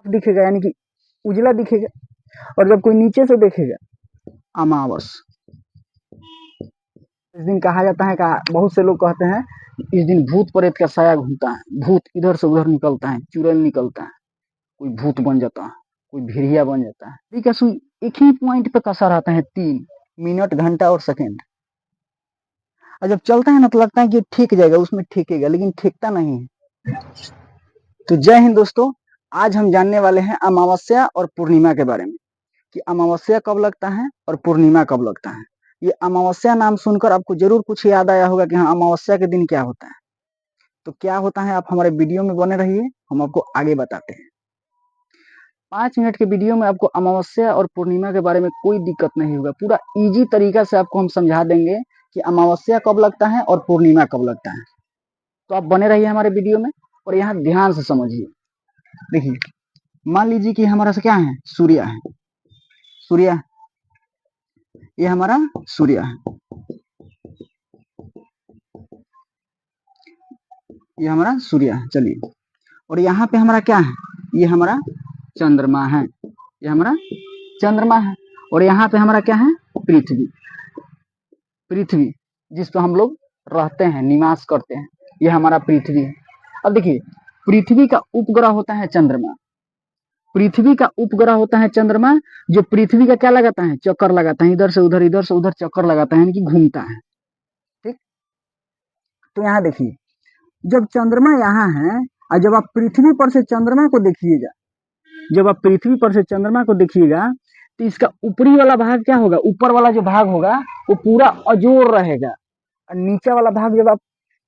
दिखेगा यानी कि उजला दिखेगा, और जब कोई नीचे से देखेगा अमावस। इस दिन कहा जाता है बहुत से लोग कहते हैं इस दिन भूत प्रेत का साया घूमता है, भूत इधर से उधर निकलता है, चुड़ैल निकलता है, कोई भूत बन जाता है, कोई भेड़िया बन जाता है। ठीक है, सुन, एक ही पॉइंट पे कसा रहता है 3 मिनट, घंटा और सेकेंड। और जब चलता है ना तो लगता है कि ठीक जाएगा, उसमें ठेकेगा, लेकिन ठेकता नहीं है। तो जय हिंद दोस्तों, आज हम जानने वाले हैं अमावस्या और पूर्णिमा के बारे में, कि अमावस्या कब लगता है और पूर्णिमा कब लगता है। ये अमावस्या नाम सुनकर आपको जरूर कुछ याद आया होगा कि हाँ, अमावस्या के दिन क्या होता है। तो क्या होता है, आप हमारे वीडियो में बने रहिए, हम आपको आगे बताते हैं। 5 मिनट के वीडियो में आपको अमावस्या और पूर्णिमा के बारे में कोई दिक्कत नहीं होगा, पूरा इजी तरीका से आपको हम समझा देंगे कि अमावस्या कब लगता है और पूर्णिमा कब लगता है। तो आप बने रहिए हमारे वीडियो में और यहाँ ध्यान से समझिए। देखिए, मान लीजिए कि हमारा से क्या है, सूर्य है, सूर्य, ये हमारा सूर्य है, ये हमारा सूर्य है। चलिए, और यहाँ पे हमारा क्या है, ये हमारा चंद्रमा है, ये हमारा चंद्रमा है। और यहाँ पे हमारा क्या है, पृथ्वी, पृथ्वी जिस पर हम लोग रहते हैं, निवास करते हैं, ये हमारा पृथ्वी है। अब देखिए, पृथ्वी का उपग्रह होता है चंद्रमा, पृथ्वी का उपग्रह होता है चंद्रमा, जो पृथ्वी का क्या लगाता है, चक्कर लगाता है, इधर से उधर, इधर से उधर चक्कर लगाता है, यानी कि घूमता है। ठीक, तो यहाँ देखिए, जब चंद्रमा यहाँ है और जब आप पृथ्वी पर से चंद्रमा को देखिएगा, जब आप पृथ्वी पर से चंद्रमा को देखिएगा तो इसका ऊपरी वाला भाग क्या होगा, ऊपर वाला जो भाग होगा वो पूरा अजोर रहेगा, और नीचे वाला भाग जब आप,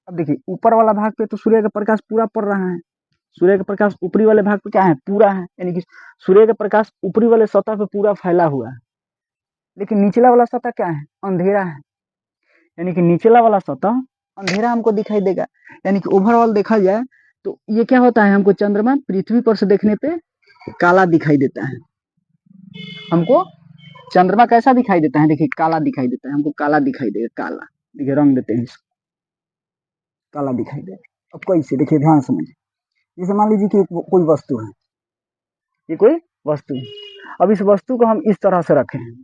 अब देखिए ऊपर वाला भाग पे तो सूर्य का प्रकाश पूरा पड़ रहा है, सूर्य का प्रकाश ऊपरी वाले भाग पे क्या है, पूरा है, यानी कि सूर्य का प्रकाश ऊपरी वाले सतह पे पूरा फैला हुआ है। लेकिन निचला वाला सतह क्या है, अंधेरा है, यानी कि निचला वाला सतह अंधेरा हमको दिखाई देगा। यानी कि ओवरऑल देखा जाए तो ये क्या होता है, हमको चंद्रमा पृथ्वी पर से देखने पे काला दिखाई देता है। हमको चंद्रमा कैसा दिखाई देता है, देखिए काला दिखाई देता है, हमको काला दिखाई देगा, काला, देखिए रंग देते हैं इसको, काला दिखाई देगा। अब कैसे, देखिए ध्यान समझिए। जैसे मान लीजिए कि कोई वस्तु है, ये कोई वस्तु है, अब इस वस्तु को हम इस तरह से रखे हैं,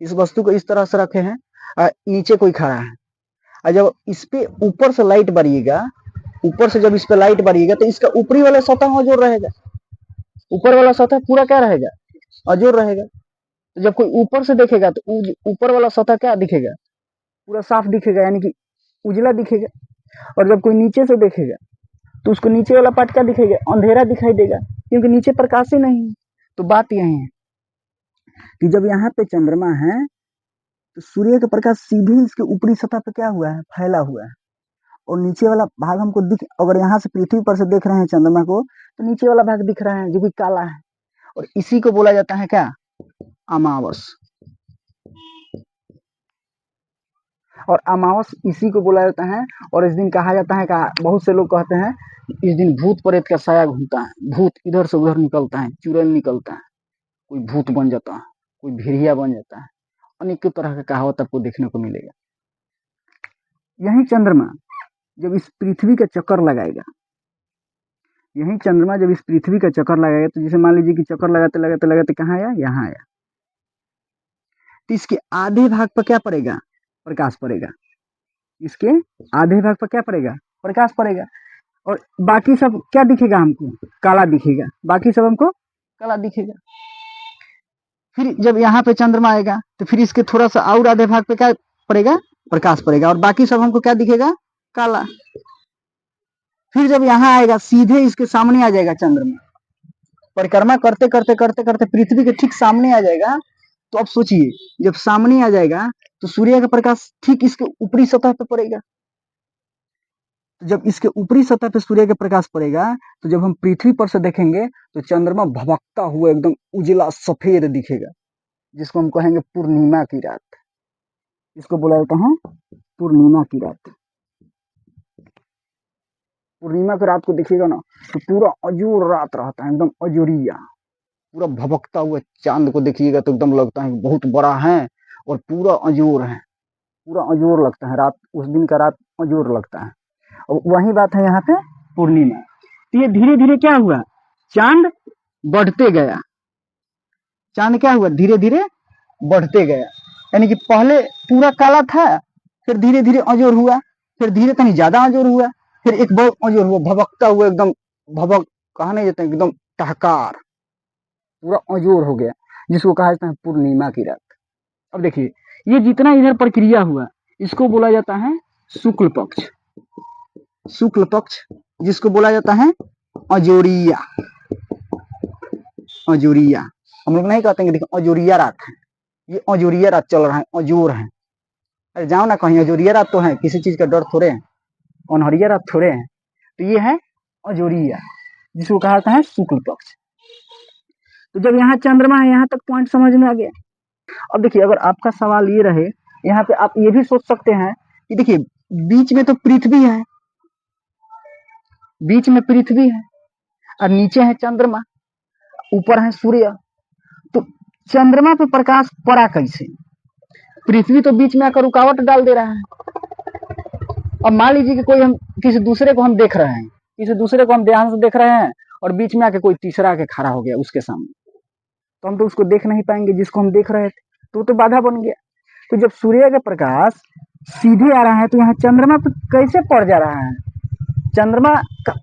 इस वस्तु को इस तरह से रखे हैं, नीचे कोई खड़ा है, और जब इस पे ऊपर से लाइट बढ़िएगा, ऊपर से जब इस पे लाइट बढ़िएगा तो इसका ऊपरी वाला सतह अजोर रहेगा, ऊपर वाला सतह पूरा क्या रहेगा, अजोर रहेगा। तो जब कोई ऊपर से देखेगा तो ऊपर वाला सतह क्या दिखेगा, पूरा साफ दिखेगा, यानी कि उजला दिखेगा। और जब कोई नीचे से देखेगा तो उसको नीचे वाला पार्ट क्या दिखेगा, अंधेरा दिखाई देगा, क्योंकि नीचे प्रकाश ही नहीं है। तो बात यही है कि जब यहाँ पे चंद्रमा है तो सूर्य का प्रकाश सीधे इसके ऊपरी सतह पे क्या हुआ है, फैला हुआ है, और नीचे वाला भाग हमको अगर यहाँ से पृथ्वी पर से देख रहे हैं चंद्रमा को तो नीचे वाला भाग दिख रहा है जो कि काला है, और इसी को बोला जाता है क्या, अमावस। और अमावस इसी को बोला जाता है। और इस दिन कहा जाता है बहुत से लोग कहते हैं इस दिन भूत प्रेत का साया घूमता है, भूत इधर से उधर निकलता है, चुड़ैल निकलता है, कोई भूत बन जाता है, कोई भेड़िया बन जाता है, अनेक तरह का कहावत आपको देखने को मिलेगा। यही चंद्रमा जब इस पृथ्वी का चक्कर लगाएगा, यही चंद्रमा जब इस पृथ्वी का चक्कर लगाएगा, तो जैसे मान लीजिए कि चक्कर लगाते लगाते लगाते कहाँ आया, यहाँ आया, तो इसके आधे भाग पर क्या पड़ेगा, प्रकाश पड़ेगा, इसके आधे भाग पर क्या पड़ेगा, प्रकाश पड़ेगा, और बाकी सब क्या दिखेगा, हमको काला दिखेगा, बाकी सब हमको काला दिखेगा। फिर जब यहाँ पे चंद्रमा आएगा तो फिर इसके थोड़ा सा और आधे भाग पे क्या पड़ेगा, प्रकाश पड़ेगा, और बाकी सब हमको क्या दिखेगा, काला। फिर जब यहाँ आएगा सीधे इसके सामने आ जाएगा चंद्रमा, परिक्रमा करते करते करते करते पृथ्वी के ठीक सामने आ जाएगा। तो अब सोचिए, जब सामने आ जाएगा तो सूर्य का प्रकाश ठीक इसके ऊपरी सतह पे पड़ेगा, तो जब इसके ऊपरी सतह पे सूर्य का प्रकाश पड़ेगा तो जब हम पृथ्वी पर से देखेंगे तो चंद्रमा भभकता हुआ एकदम उजला सफेद दिखेगा, जिसको हम कहेंगे पूर्णिमा की रात, इसको बोला जाता है पूर्णिमा की रात। पूर्णिमा की रात को देखिएगा ना तो पूरा अजोर रात रहता है, एकदम अजोरिया, पूरा भभकता हुआ चांद को देखिएगा तो एकदम लगता है बहुत बड़ा है और पूरा अजोर है, पूरा अजोर लगता है रात, उस दिन का रात अजोर लगता है। और वही बात है यहाँ पे पूर्णिमा। तो ये धीरे धीरे क्या हुआ, चांद बढ़ते गया। चांद क्या हुआ, धीरे धीरे बढ़ते गया, यानी कि पहले पूरा काला था, फिर धीरे धीरे अजोर हुआ, फिर धीरे कहीं ज्यादा अजोर हुआ, फिर एक बहुत अजोर हुआ, भभकता हुआ एकदम, भभक कहा नहीं जाता, एकदम टहकार, पूरा अजोर हो गया, जिसको कहा जाता है पूर्णिमा की रात। अब देखिए ये जितना इधर प्रक्रिया हुआ इसको बोला जाता है शुक्ल पक्ष। शुक्ल पक्ष जिसको बोला जाता है अजोरिया। अजोरिया हम लोग नहीं कहते हैं कि देखो अजोरिया रात है, ये अजोरिया रात चल रहा है, अजोर है। अरे जाओ ना कहीं, अजोरिया रात तो है, किसी चीज का डर थोड़े है, अनहरिया रात थोड़े है। तो ये है अजोरिया, जिसको कहा जाता है शुक्ल पक्ष। तो जब यहाँ चंद्रमा है, यहाँ तक पॉइंट समझ में आ गया। अब देखिए अगर आपका सवाल ये रहे, यहाँ पे आप ये भी सोच सकते हैं कि देखिए बीच में तो पृथ्वी है, बीच में पृथ्वी है और नीचे है चंद्रमा, ऊपर है सूर्य, तो चंद्रमा पे प्रकाश पड़ा कैसे? पृथ्वी तो बीच में आकर रुकावट डाल दे रहा है। अब मान लीजिए कि कोई हम किसी दूसरे को हम देख रहे हैं, किसी दूसरे को हम ध्यान से देख रहे हैं और बीच में आके कोई तीसरा आके खड़ा हो गया उसके सामने, तो हम तो उसको देख नहीं पाएंगे जिसको हम देख रहे थे, तो बाधा बन गया। तो जब सूर्य का प्रकाश सीधे आ रहा है तो यहाँ चंद्रमा पे कैसे पड़ जा रहा है? चंद्रमा का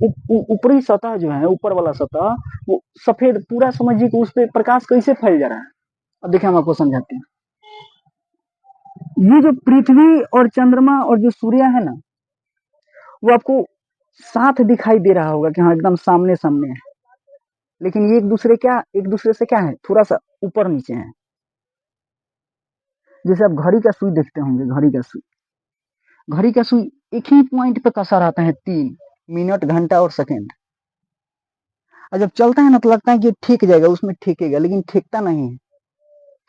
ऊपरी सतह जो है, ऊपर वाला सतह वो सफेद पूरा, समझिए कि उस पर प्रकाश कैसे फैल जा रहा है। अब देखिए हम आपको समझाते हैं। ये जो पृथ्वी और चंद्रमा और जो सूर्य है ना, वो आपको साथ दिखाई दे रहा होगा कि हाँ एकदम सामने सामने है, लेकिन ये एक दूसरे से क्या है, थोड़ा सा ऊपर नीचे है। जैसे आप घड़ी का सुई देखते होंगे, घड़ी का सुई एक ही पॉइंट पे कसा रहता है, 3 मिनट, घंटा और सेकेंड। और जब चलता है ना तो लगता है कि ठीक जाएगा, उसमें ठेकेगा, लेकिन ठेकता नहीं है।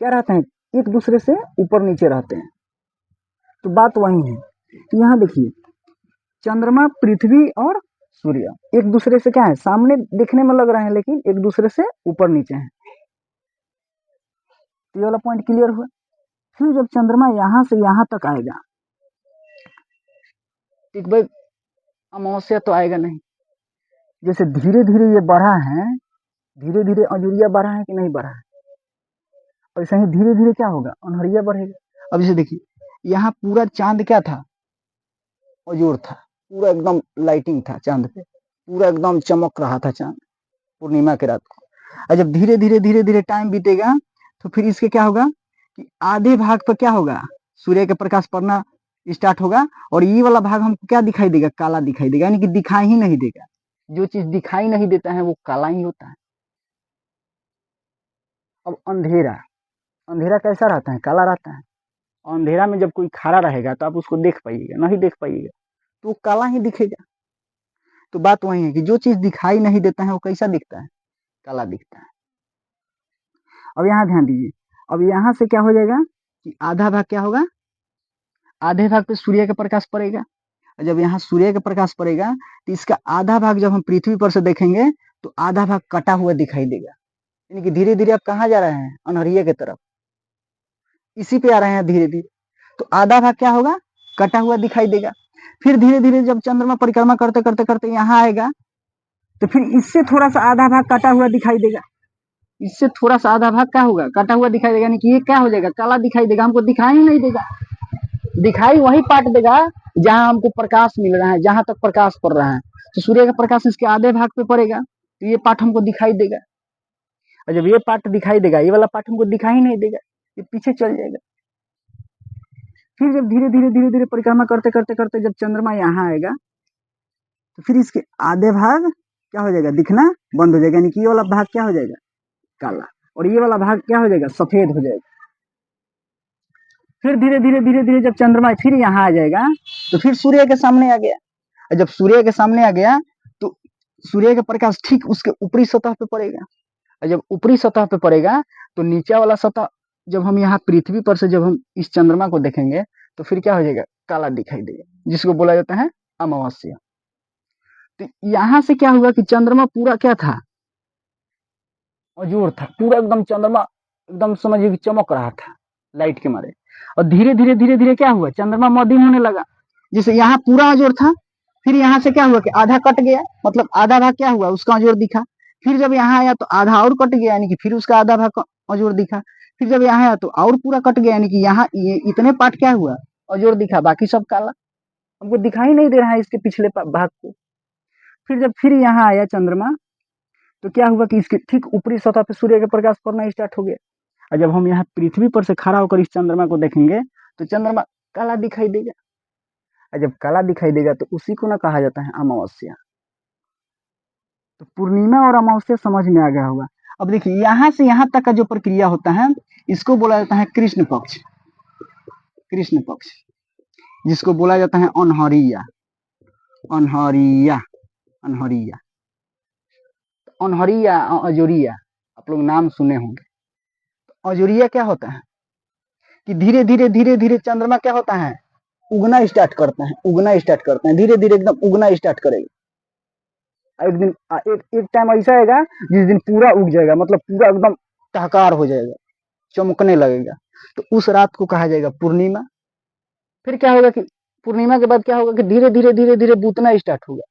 क्या रहते हैं, एक दूसरे से ऊपर नीचे रहते हैं। तो बात वही है। तो यहाँ देखिए चंद्रमा, पृथ्वी और सूर्य एक दूसरे से क्या है, सामने दिखने में लग रहे हैं, लेकिन एक दूसरे से ऊपर नीचे है। तो ये वाला पॉइंट क्लियर हुआ। फिर जब चंद्रमा यहां से यहां तक आएगा, ठीक भाई, अमावस्या तो आएगा नहीं। जैसे धीरे धीरे ये बढ़ा है, धीरे धीरे अजूरिया बढ़ा है कि नहीं बढ़ा है, और ऐसे ही धीरे धीरे क्या होगा, अनहरिया बढ़ेगा। अब जैसे देखिए यहाँ पूरा चांद क्या था, अजूर था, पूरा एकदम लाइटिंग था चांद पे, पूरा एकदम चमक रहा था चांद पूर्णिमा की रात को। और जब धीरे धीरे धीरे धीरे टाइम बीतेगा तो फिर इसके क्या होगा कि आधे भाग पर क्या होगा, सूर्य का प्रकाश पड़ना स्टार्ट होगा, और ये वाला भाग हमको क्या दिखाई देगा, काला दिखाई देगा, यानी कि दिखाई ही नहीं देगा। जो चीज दिखाई नहीं देता है वो काला ही होता है। अब अंधेरा, अंधेरा कैसा रहता है, काला रहता है। अंधेरा में जब कोई खड़ा रहेगा तो आप उसको देख पाइएगा, नहीं देख पाइएगा, तो वो काला ही दिखेगा। तो बात वही है कि जो चीज दिखाई नहीं देता है वो कैसा दिखता है, काला दिखता है। अब यहाँ ध्यान दीजिए, अब यहाँ से क्या हो जाएगा कि आधा भाग क्या होगा, आधे भाग पे सूर्य का प्रकाश पड़ेगा। जब यहाँ सूर्य का प्रकाश पड़ेगा तो इसका आधा भाग जब हम पृथ्वी पर से देखेंगे तो आधा भाग कटा हुआ दिखाई देगा, यानी कि धीरे धीरे आप कहाँ जा रहे हैं, अनहरिया की तरफ, इसी पे आ रहे हैं धीरे धीरे। तो आधा भाग क्या होगा, कटा हुआ दिखाई देगा। फिर धीरे धीरे जब चंद्रमा परिक्रमा करते करते करते यहाँ आएगा तो फिर इससे थोड़ा सा आधा भाग कटा हुआ दिखाई देगा, इससे थोड़ा सा आधा भाग क्या होगा, कटा हुआ दिखाई देगा, यानी कि ये क्या हो जाएगा, काला दिखाई देगा, हमको दिखाई ही नहीं देगा। दिखाई वही पार्ट देगा जहां हमको प्रकाश मिल रहा है, जहां तक प्रकाश पड़ रहा है। तो सूर्य का प्रकाश इसके आधे भाग पे पड़ेगा तो ये पार्ट हमको दिखाई देगा, और जब ये पार्ट दिखाई देगा, ये वाला पार्ट हमको दिखाई नहीं देगा, ये पीछे चल जाएगा। फिर जब धीरे धीरे धीरे धीरे परिक्रमा करते करते करते जब चंद्रमा यहाँ आएगा तो फिर इसके आधे भाग क्या हो जाएगा, दिखना बंद हो जाएगा, यानी कि ये वाला भाग क्या हो जाएगा, काला, और ये वाला भाग क्या हो जाएगा, सफेद हो जाएगा। फिर धीरे धीरे धीरे धीरे जब चंद्रमा फिर यहाँ आ जाएगा तो फिर सूर्य के सामने आ गया, और जब सूर्य के सामने आ गया तो सूर्य का प्रकाश ठीक उसके ऊपरी सतह पे पड़ेगा, और जब ऊपरी सतह पे पड़ेगा तो नीचे वाला सतह, जब हम यहाँ पृथ्वी पर से जब हम इस चंद्रमा को देखेंगे तो फिर क्या हो जाएगा, काला दिखाई देगा, जिसको बोला जाता है अमावस्या। तो यहाँ से क्या हुआ कि चंद्रमा पूरा क्या था, अजोर था, पूरा एकदम चंद्रमा एकदम समझिए कि चमक रहा था लाइट के मारे। और धीरे धीरे धीरे धीरे क्या हुआ, चंद्रमा मध्यम होने लगा, जैसे यहाँ पूरा अजोर था, फिर यहाँ से क्या हुआ कि आधा कट गया, मतलब आधा भाग क्या हुआ, उसका अजोर दिखा, फिर जब यहाँ आया तो आधा और कट गया, यानी कि फिर उसका आधा भाग अजोर दिखा। फिर जब यहाँ आया तो और पूरा कट गया, यानी कि यहाँ ये इतने पार्ट क्या हुआ, अजोर दिखा, बाकी सब काला, हमको दिखाई नहीं दे रहा है इसके पिछले भाग को। फिर जब फिर यहाँ आया चंद्रमा, तो क्या हुआ कि इसके ठीक ऊपरी सतह पे सूर्य का प्रकाश पड़ना स्टार्ट हो गया। और जब हम यहाँ पृथ्वी पर से खड़ा होकर इस चंद्रमा को देखेंगे तो चंद्रमा काला दिखाई देगा। और जब काला दिखाई देगा तो उसी को ना कहा जाता है अमावस्या। तो पूर्णिमा और अमावस्या समझ में आ गया होगा। अब देखिए यहाँ से यहाँ तक का जो प्रक्रिया होता है इसको बोला जाता है कृष्ण पक्ष, कृष्ण पक्ष, जिसको बोला जाता है अनहरिया, अनहरिया, अनहरिया, अनहरिया, अजोरिया, आप लोग नाम सुने होंगे। अजोरिया क्या होता है कि धीरे धीरे धीरे धीरे चंद्रमा क्या होता है, उगना स्टार्ट करता है, उगना स्टार्ट करता है, धीरे धीरे एकदम उगना स्टार्ट करेगा। एक दिन एक टाइम ऐसा आएगा जिस दिन पूरा उग जाएगा, मतलब पूरा एकदम टहकार हो जाएगा, चमकने लगेगा, तो उस रात को कहा जाएगा पूर्णिमा। फिर क्या होगा कि पूर्णिमा के बाद क्या होगा कि धीरे धीरे धीरे धीरे बूतना स्टार्ट होगा,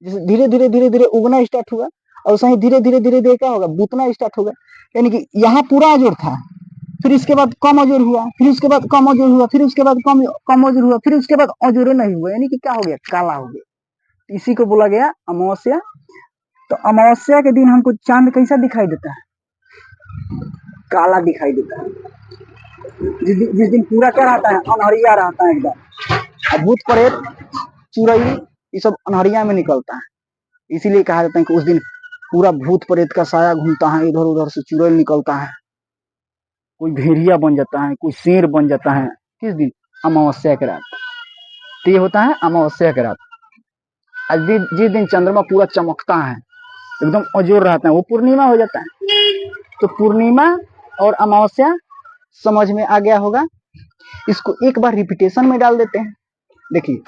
जैसे धीरे धीरे धीरे धीरे उगना स्टार्ट हुआ और सही धीरे धीरे धीरे धीरे क्या होगा, बूतना स्टार्ट होगा। यानी कि यहाँ पूरा अजोर था, फिर इसके बाद कम अजोर हुआ, फिर उसके बाद कम अजोर हुआ, फिर उसके बाद कम अजोर हुआ, फिर उसके बाद अजोर नहीं हुआ, यानी कि क्या हो गया, काला हो गया। इसी को बोला गया अमावस्या। तो अमावस्या के दिन हमको चांद कैसा दिखाई देता है, काला दिखाई देता है। जिस दिन पूरा क्या रहता है, अनहरिया रहता है एकदम। भूत प्रेत चुड़ैल ये सब अनहरिया में निकलता है, इसीलिए कहा जाता है कि उस दिन पूरा भूत प्रेत का साया घूमता है, इधर उधर से चुड़ैल निकलता है, कोई भेड़िया बन जाता है, कोई शेर बन जाता है। किस दिन, अमावस्या के रात। तो ये होता है अमावस्या के रात। जिस दिन चंद्रमा पूरा चमकता है, एकदम अजोर रहता है, वो पूर्णिमा हो जाता है। तो पूर्णिमा और अमावस्या समझ में आ गया होगा। इसको एक बार रिपीटेशन में डाल देते हैं। देखिए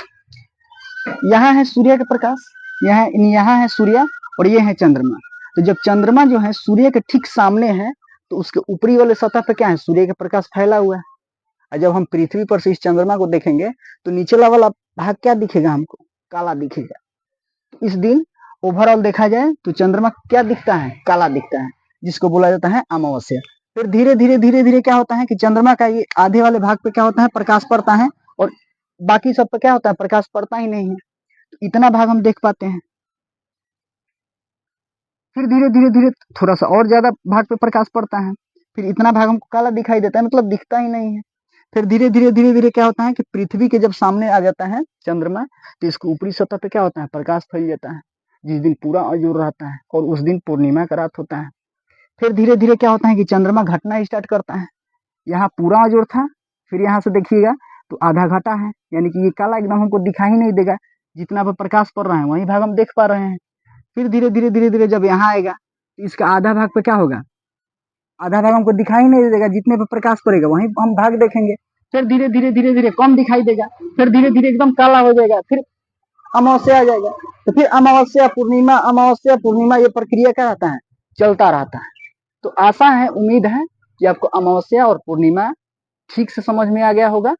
यहाँ है सूर्य का प्रकाश, यहाँ है सूर्य और ये है चंद्रमा। तो जब चंद्रमा जो है सूर्य के ठीक सामने है तो उसके ऊपरी वाले सतह पे क्या है, सूर्य का प्रकाश फैला हुआ है। और जब हम पृथ्वी पर से इस चंद्रमा को देखेंगे तो नीचे वाला भाग क्या दिखेगा, हमको काला दिखेगा। तो इस दिन ओवरऑल देखा जाए तो चंद्रमा क्या दिखता है, काला दिखता है, जिसको बोला जाता है अमावस्या। फिर धीरे धीरे धीरे धीरे क्या होता है कि चंद्रमा का ये आधे वाले भाग पे क्या होता है, प्रकाश पड़ता है, और बाकी सब पे क्या होता है, प्रकाश पड़ता ही नहीं है। तो इतना भाग हम देख पाते हैं। फिर धीरे धीरे धीरे थोड़ा सा और ज्यादा भाग पे प्रकाश पड़ता है, फिर इतना भाग हमको काला दिखाई देता है, मतलब दिखता ही नहीं है। फिर धीरे धीरे धीरे धीरे क्या होता है कि पृथ्वी के जब सामने आ जाता है चंद्रमा तो इसको ऊपरी सतह पे क्या होता है, प्रकाश फैल जाता है, जिस दिन पूरा अजोर रहता है, और उस दिन पूर्णिमा का रात होता है। फिर धीरे धीरे क्या होता है कि चंद्रमा घटना स्टार्ट करता है। यहाँ पूरा अजोर था, फिर यहाँ से देखिएगा तो आधा घटा है, यानी कि ये काला एकदम हमको दिखाई नहीं देगा, जितना पर प्रकाश पड़ रहा है वही भाग हम देख पा रहे हैं। फिर धीरे धीरे धीरे धीरे जब यहाँ आएगा तो इसका आधा भाग पे क्या होगा, आधा भाग हमको दिखाई नहीं देगा, जितने पे प्रकाश पड़ेगा वहीं हम भाग देखेंगे। फिर धीरे धीरे धीरे धीरे कम दिखाई देगा, फिर धीरे धीरे एकदम काला हो जाएगा, फिर अमावस्या आ जाएगा। तो फिर अमावस्या पूर्णिमा ये प्रक्रिया क्या रहता है, चलता रहता है। तो आशा है, उम्मीद है कि आपको अमावस्या और पूर्णिमा ठीक से समझ में आ गया होगा।